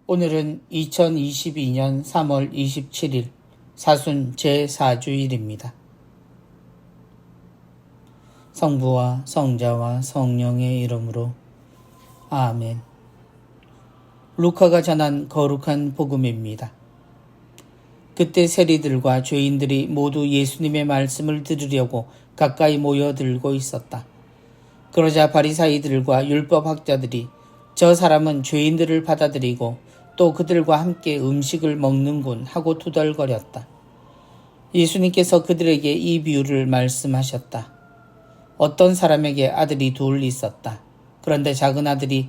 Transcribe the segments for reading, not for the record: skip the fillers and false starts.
오늘은 2022년 3월 27일 사순 제4주일입니다. 성부와 성자와 성령의 이름으로 아멘. 루카가 전한 거룩한 복음입니다. 그때 세리들과 죄인들이 모두 예수님의 말씀을 들으려고 가까이 모여들고 있었다. 그러자 바리사이들과 율법학자들이 저 사람은 죄인들을 받아들이고 또 그들과 함께 음식을 먹는군 하고 투덜거렸다. 예수님께서 그들에게 이 비유를 말씀하셨다. 어떤 사람에게 아들이 둘 있었다. 그런데 작은 아들이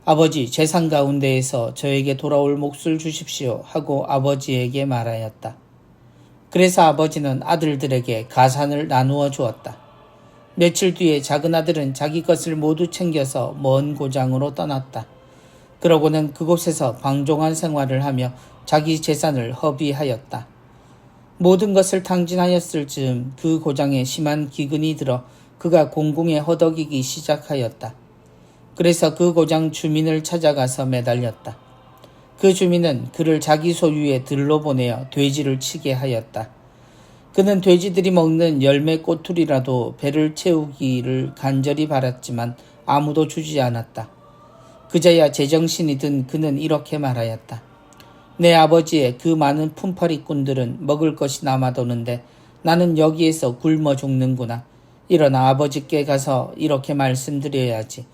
아버지, 재산 가운데에서 저에게 돌아올 몫을 주십시오 하고 아버지에게 말하였다. 그래서 아버지는 아들들에게 가산을 나누어 주었다. 며칠 뒤에 작은 아들은 자기 것을 모두 챙겨서 먼 고장으로 떠났다. 그러고는 그곳에서 방종한 생활을 하며 자기 재산을 허비하였다. 모든 것을 탕진하였을 즈음 그 고장에 심한 기근이 들어 그가 공궁에 허덕이기 시작하였다. 그래서 그 고장 주민을 찾아가서 매달렸다. 그 주민은 그를 자기 소유의 들로 보내어 돼지를 치게 하였다. 그는 돼지들이 먹는 열매 꼬투리라도 배를 채우기를 간절히 바랐지만 아무도 주지 않았다. 그제야 제정신이 든 그는 이렇게 말하였다. 내 아버지의 그 많은 품팔이꾼들은 먹을 것이 남아도는데 나는 여기에서 굶어 죽는구나. 일어나 아버지께 가서 이렇게 말씀드려야지.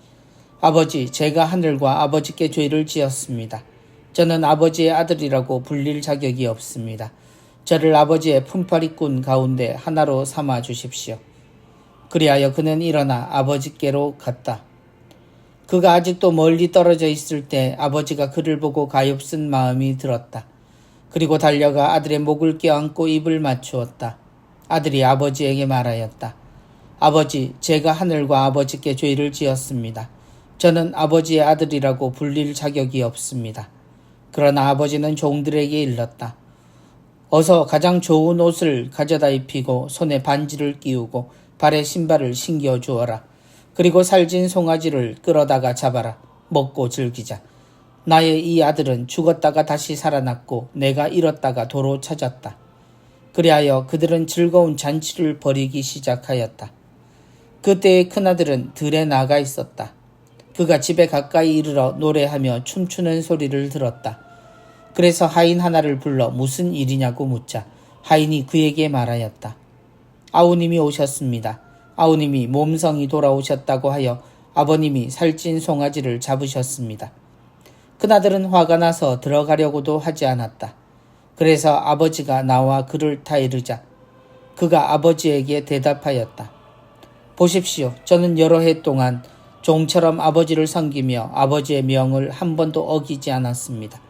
아버지, 제가 하늘과 아버지께 죄를 지었습니다. 저는 아버지의 아들이라고 불릴 자격이 없습니다. 저를 아버지의 품팔이꾼 가운데 하나로 삼아 주십시오. 그리하여 그는 일어나 아버지께로 갔다. 그가 아직도 멀리 떨어져 있을 때 아버지가 그를 보고 가엾은 마음이 들었다. 그리고 달려가 아들의 목을 껴안고 입을 맞추었다. 아들이 아버지에게 말하였다. 아버지, 제가 하늘과 아버지께 죄를 지었습니다. 저는 아버지의 아들이라고 불릴 자격이 없습니다. 그러나 아버지는 종들에게 일렀다. 어서 가장 좋은 옷을 가져다 입히고 손에 반지를 끼우고 발에 신발을 신겨 주어라. 그리고 살진 송아지를 끌어다가 잡아라. 먹고 즐기자. 나의 이 아들은 죽었다가 다시 살아났고 내가 잃었다가 도로 찾았다. 그리하여 그들은 즐거운 잔치를 벌이기 시작하였다. 그때의 큰아들은 들에 나가 있었다. 그가 집에 가까이 이르러 노래하며 춤추는 소리를 들었다. 그래서 하인 하나를 불러 무슨 일이냐고 묻자 하인이 그에게 말하였다. 아우님이 오셨습니다. 아우님이 몸성이 돌아오셨다고 하여 아버님이 살찐 송아지를 잡으셨습니다. 큰아들은 화가 나서 들어가려고도 하지 않았다. 그래서 아버지가 나와 그를 타이르자 그가 아버지에게 대답하였다. 보십시오. 저는 여러 해 동안 종처럼 아버지를 섬기며 아버지의 명을 한 번도 어기지 않았습니다.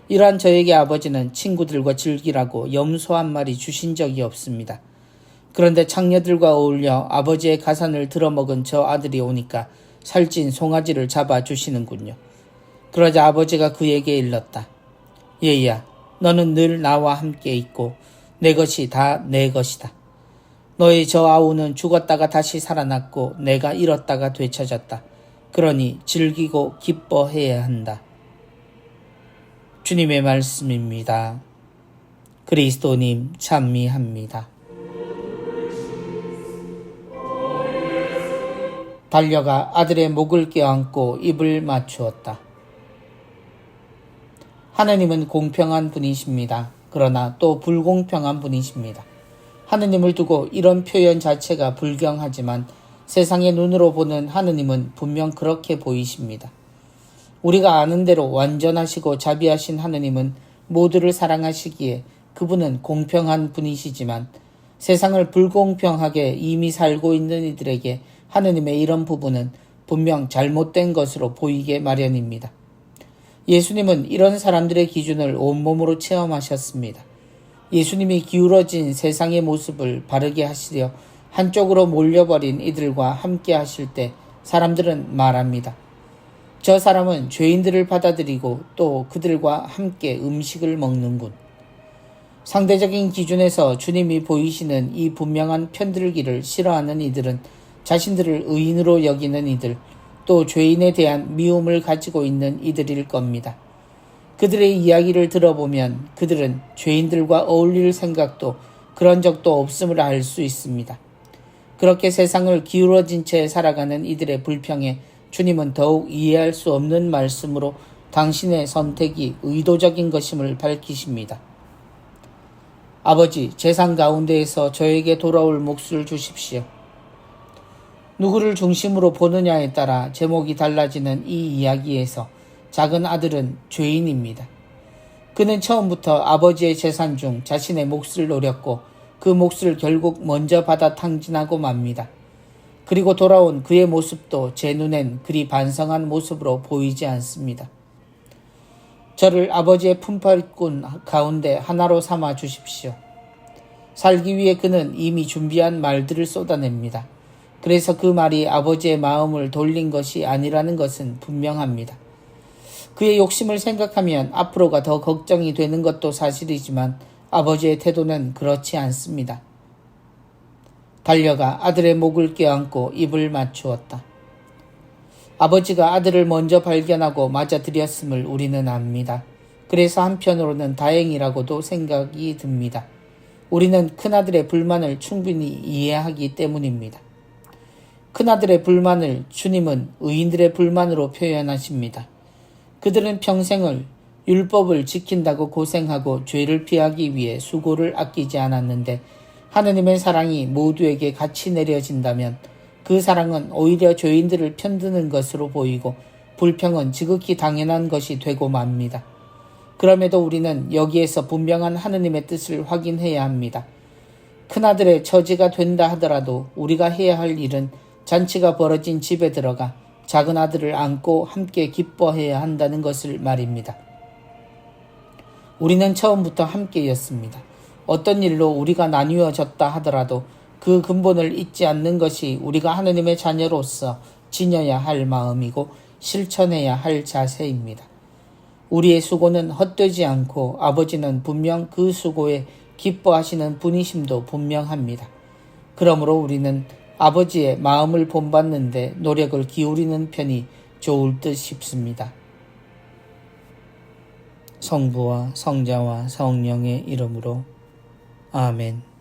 이러한 저에게 아버지는 친구들과 즐기라고 염소 한 마리 주신 적이 없습니다. 그런데 창녀들과 어울려 아버지의 가산을 들어먹은 저 아들이 오니까 살찐 송아지를 잡아주시는군요. 그러자 아버지가 그에게 일렀다. 얘야, 너는 늘 나와 함께 있고 내 것이 다 내 것이다. 너의 저 아우는 죽었다가 다시 살아났고 내가 잃었다가 되찾았다. 그러니 즐기고 기뻐해야 한다. 주님의 말씀입니다. 그리스도님 찬미합니다. 달려가 아들의 목을 껴안고 입을 맞추었다. 하느님은 공평한 분이십니다. 그러나 또 불공평한 분이십니다. 하느님을 두고 이런 표현 자체가 불경하지만 세상의 눈으로 보는 하느님은 분명 그렇게 보이십니다. 우리가 아는 대로 완전하시고 자비하신 하느님은 모두를 사랑하시기에 그분은 공평한 분이시지만 세상을 불공평하게 이미 살고 있는 이들에게 하느님의 이런 부분은 분명 잘못된 것으로 보이게 마련입니다. 예수님은 이런 사람들의 기준을 온몸으로 체험하셨습니다. 예수님이 기울어진 세상의 모습을 바르게 하시려 한쪽으로 몰려버린 이들과 함께 하실 때 사람들은 말합니다. 저 사람은 죄인들을 받아들이고 또 그들과 함께 음식을 먹는군. 상대적인 기준에서 주님이 보이시는 이 분명한 편들기를 싫어하는 이들은 자신들을 의인으로 여기는 이들, 또 죄인에 대한 미움을 가지고 있는 이들일 겁니다. 그들의 이야기를 들어보면 그들은 죄인들과 어울릴 생각도 그런 적도 없음을 알 수 있습니다. 그렇게 세상을 기울어진 채 살아가는 이들의 불평에 주님은 더욱 이해할 수 없는 말씀으로 당신의 선택이 의도적인 것임을 밝히십니다. 아버지, 재산 가운데에서 저에게 돌아올 몫을 주십시오. 누구를 중심으로 보느냐에 따라 제목이 달라지는 이 이야기에서 작은 아들은 죄인입니다. 그는 처음부터 아버지의 재산 중 자신의 몫을 노렸고 그 몫을 결국 먼저 받아 탕진하고 맙니다. 그리고 돌아온 그의 모습도 제 눈엔 그리 반성한 모습으로 보이지 않습니다. 저를 아버지의 품팔꾼 가운데 하나로 삼아 주십시오. 살기 위해 그는 이미 준비한 말들을 쏟아냅니다. 그래서 그 말이 아버지의 마음을 돌린 것이 아니라는 것은 분명합니다. 그의 욕심을 생각하면 앞으로가 더 걱정이 되는 것도 사실이지만 아버지의 태도는 그렇지 않습니다. 달려가 아들의 목을 껴안고 입을 맞추었다. 아버지가 아들을 먼저 발견하고 맞아들였음을 우리는 압니다. 그래서 한편으로는 다행이라고도 생각이 듭니다. 우리는 큰아들의 불만을 충분히 이해하기 때문입니다. 큰아들의 불만을 주님은 의인들의 불만으로 표현하십니다. 그들은 평생을 율법을 지킨다고 고생하고 죄를 피하기 위해 수고를 아끼지 않았는데 하느님의 사랑이 모두에게 같이 내려진다면 그 사랑은 오히려 죄인들을 편드는 것으로 보이고 불평은 지극히 당연한 것이 되고 맙니다. 그럼에도 우리는 여기에서 분명한 하느님의 뜻을 확인해야 합니다. 큰아들의 처지가 된다 하더라도 우리가 해야 할 일은 잔치가 벌어진 집에 들어가 작은 아들을 안고 함께 기뻐해야 한다는 것을 말입니다. 우리는 처음부터 함께였습니다. 어떤 일로 우리가 나뉘어졌다 하더라도 그 근본을 잊지 않는 것이 우리가 하느님의 자녀로서 지녀야 할 마음이고 실천해야 할 자세입니다. 우리의 수고는 헛되지 않고 아버지는 분명 그 수고에 기뻐하시는 분이심도 분명합니다. 그러므로 우리는 아버지의 마음을 본받는데 노력을 기울이는 편이 좋을 듯 싶습니다. 성부와 성자와 성령의 이름으로 아멘.